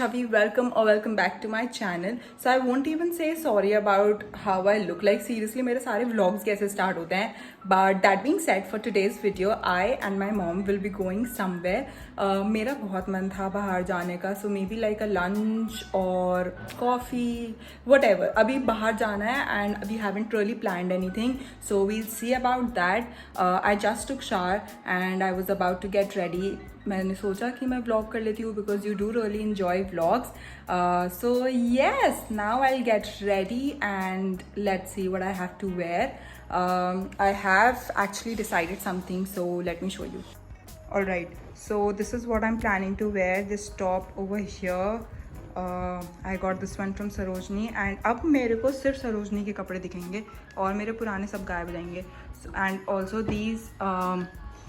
Chavi, welcome or welcome back to my channel. So I won't even say sorry about how I look like. Seriously, मेरे सारे vlogs कैसे start होते हैं. But that being said, for today's video, I and my mom will be going somewhere. मेरा बहुत मन था बाहर जाने का, so maybe like a lunch or coffee, whatever. अभी बाहर जाना है and we haven't really planned anything, so we'll see about that. I just took shower and I was about to get ready. मैंने सोचा कि मैं vlog कर लेती हूँ because you do really enjoy vlogs. So yes, now I'll get ready and let's see what I have to wear. I have actually decided something, so let me show you. Alright, so this is what I'm planning to wear. This top over here. I got this one from Sarojini and अब मेरे को सिर्फ Sarojini के कपड़े दिखेंगे और मेरे पुराने सब गायब हो जाएंगे. And also these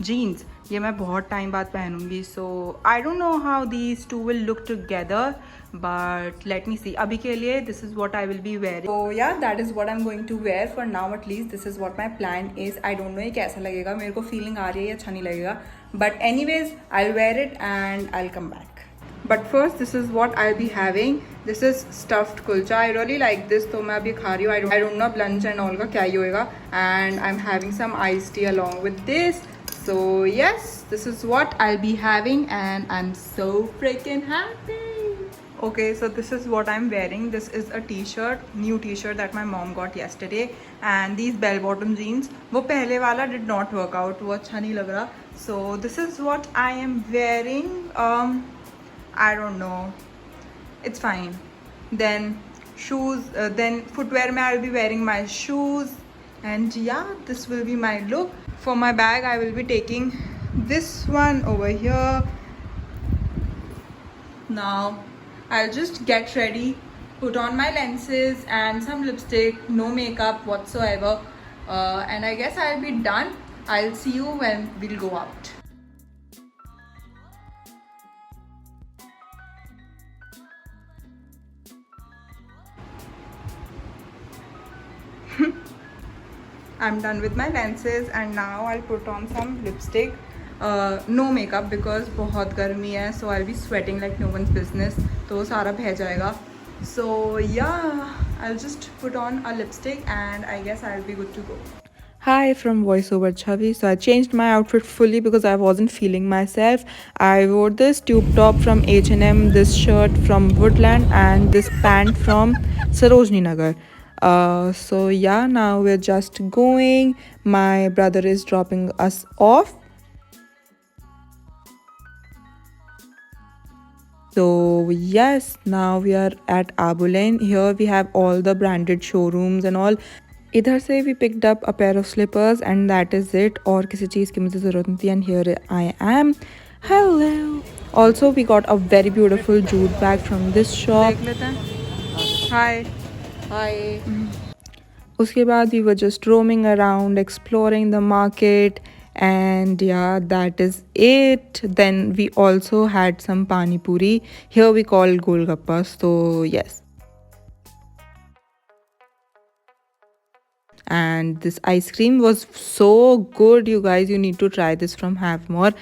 jeans, ये मैं बहुत टाइम बाद पहनूंगी. So I don't know how these two will look together, but let me see. अभी के लिए this is what I will be wearing. So yeah, that is what I'm going to wear for now. At least this is what my plan is. I don't know ये कैसा लगेगा, मेरे को feeling आ रही है अच्छा नहीं लगेगा. But anyways, I'll wear it and I'll come back. But first, this is what I'll be having. This is stuffed kulcha. I really like this, तो मैं अभी खा रही हूँ. I don't know अब lunch and all का क्या ही होएगा. And I'm having some iced tea along with this. So yes, this is what I'll be having and I'm so freaking happy. Okay, so this is what I'm wearing. This is a t-shirt, new t-shirt that my mom got yesterday. And these bell-bottom jeans, वो पहले वाला did not work out. वो अच्छा नहीं लग रहा. So this is what I am wearing. I don't know. It's fine. Then shoes, then footwear में I'll be wearing my shoes. And yeah, this will be my look. For my bag, I will be taking this one over here. Now, I'll just get ready, put on my lenses and some lipstick, no makeup whatsoever. And I guess I'll be done. I'll see you when we'll go out. I'm done with my lenses and now I'll put on some lipstick. No makeup because बहुत गर्मी है, so I'll be sweating like no one's business. तो सारा बह जाएगा. So yeah, I'll just put on a lipstick and I guess I'll be good to go. Hi from voiceover Chavi. So I changed my outfit fully because I wasn't feeling myself. I wore this tube top from H&M, this shirt from Woodland and this pant from Sarojini Nagar. So yeah, now we're just going. My brother is dropping us off. So yes, now we are at Abu Lane. Here we have all the branded showrooms and all. इधर से we picked up a pair of slippers and that is it. और किसी चीज़ की मुझे ज़रूरत नहीं थी and here I am. Hello. Also we got a very beautiful jute bag from this shop. देख लेते हैं. Hi. Hi. उसके बाद we were just roaming around, exploring the market. And yeah, that is it. Then we also had some pani puri. Here we call golgappas. So yes. And this ice cream was so good, you guys. You need to try this from Havmore.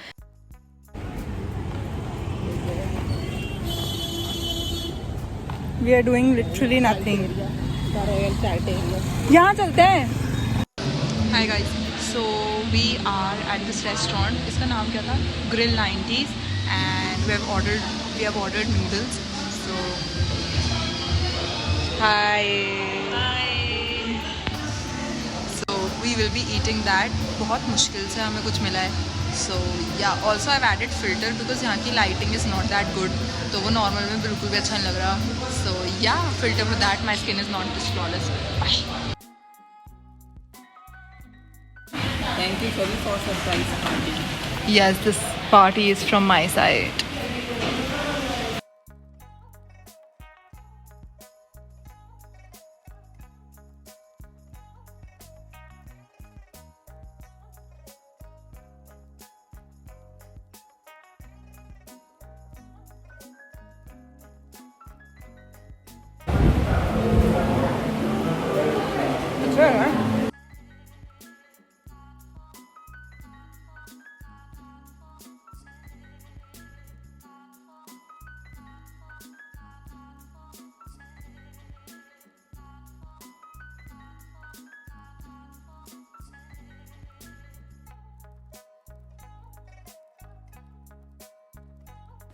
We are doing literally nothing. यहाँ चलते हैं. Hi guys. So we are at this restaurant. इसका नाम क्या था? Grill 90s. And we have ordered noodles. So hi. So we will be eating that. बहुत मुश्किल से हमें कुछ मिला है. So yeah. Also I've added filter because यहाँ की lighting is not that good. तो वो normal में बिल्कुल भी अच्छा नहीं लग रहा. So yeah, filter for that. My skin is not this flawless. Bye. Thank you for surprise party. Yes, this party is from my side. Sure.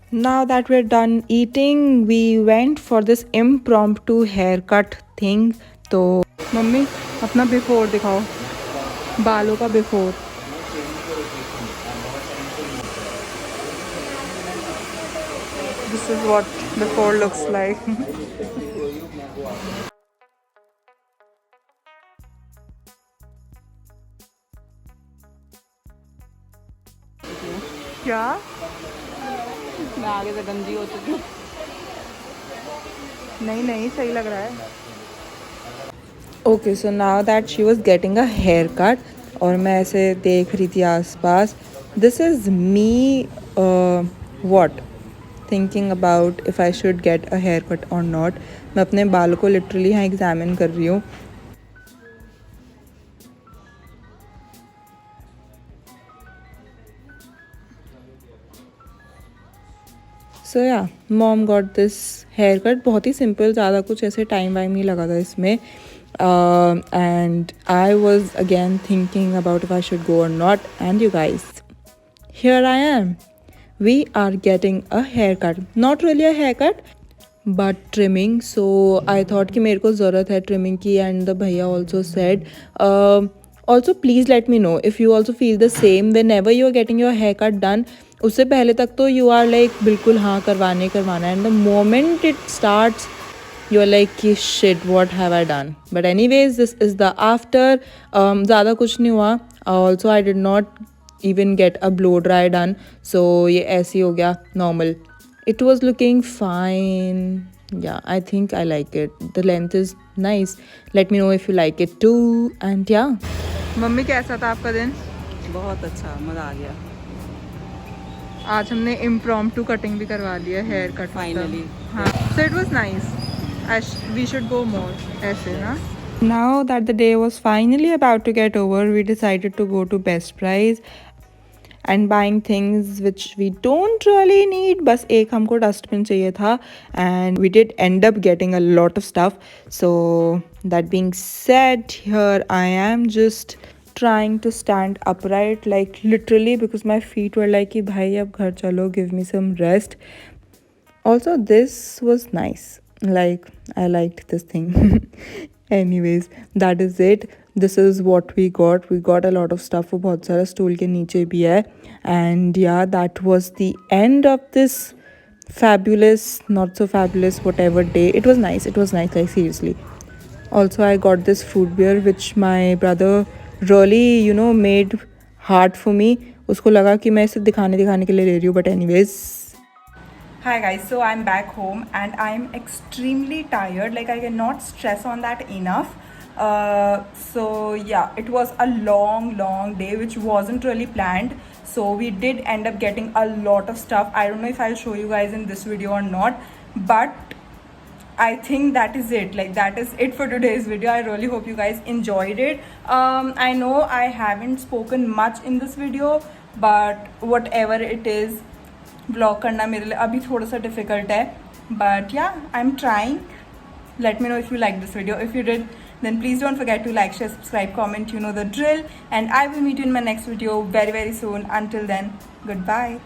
Now that we're done eating, we went for this impromptu haircut thing. तो mummy अपना before दिखाओ, बालों का before. This is what before looks like. क्या? मैं आगे से गंदी हो चुकी हूँ. नहीं नहीं सही लग रहा है. Okay so now that she was getting a haircut और मैं ऐसे देख रही थी आसपास. This is me what thinking about if I should get a haircut or not. मैं अपने बाल को लिटरली यहाँ एग्जामिन कर रही हूँ. So yeah mom got this haircut. बहुत ही सिंपल, ज़्यादा कुछ ऐसे टाइम वाइम नहीं लगा था इसमें. And I was again thinking about if I should go or not. And you guys, here I am. We are getting a haircut. Not really a haircut, but trimming. So I thought कि मेरे को ज़रूरत है trimming की. And the भैया also said, also please let me know if you also feel the same whenever you are getting your haircut done. उससे पहले तक तो you are like बिल्कुल हाँ करवाना. And the moment it starts, you are like कि shit what have I done. But anyways, this is the after. ज़्यादा कुछ नहीं हुआ. Also I did not even get a blow dry done. So ये ऐसे ही हो गया normal. It was looking fine. Yeah, I think I like it. The length is nice. Let me know if you like it too. And yeah. Mummy कैसा था आपका दिन? बहुत अच्छा, मज़ा आ गया. आज हमने impromptu cutting भी करवा लिया, hair cut. Finally. हाँ. So it was nice. We should go more. ऐसे ना. Now that the day was finally about to get over, we decided to go to Best Price and buying things which we don't really need. बस एक हमको dustbin चाहिए था and we did end up getting a lot of stuff. So that being said, here I am just trying to stand upright, like literally, because my feet were like कि भाई अब घर चलो, give me some rest. Also this was nice, like I liked this thing. Anyways, that is it. This is what we got a lot of stuff. वो बहुत सारा stool के नीचे भी है. And yeah, that was the end of this fabulous, not so fabulous, whatever day. It was nice, like seriously. Also I got this fruit beer which my brother really made hard for me. उसको लगा कि मैं इसे दिखाने के लिए ले रही हूँ. But anyways, hi guys, so I'm back home and I'm extremely tired. Like I cannot stress on that enough. So yeah, it was a long day which wasn't really planned. So we did end up getting a lot of stuff. I don't know if I'll show you guys in this video or not, but I think that is it. Like that is it for today's video. I really hope you guys enjoyed it. I know I haven't spoken much in this video, but whatever it is, vlog करना मेरे लिए अभी थोड़ा सा difficult है. But yeah, I'm trying. Let me know if you like this video. If you did, then please don't forget to like, share, subscribe, comment. You know the drill. And I will meet you in my next video very soon. Until then, goodbye.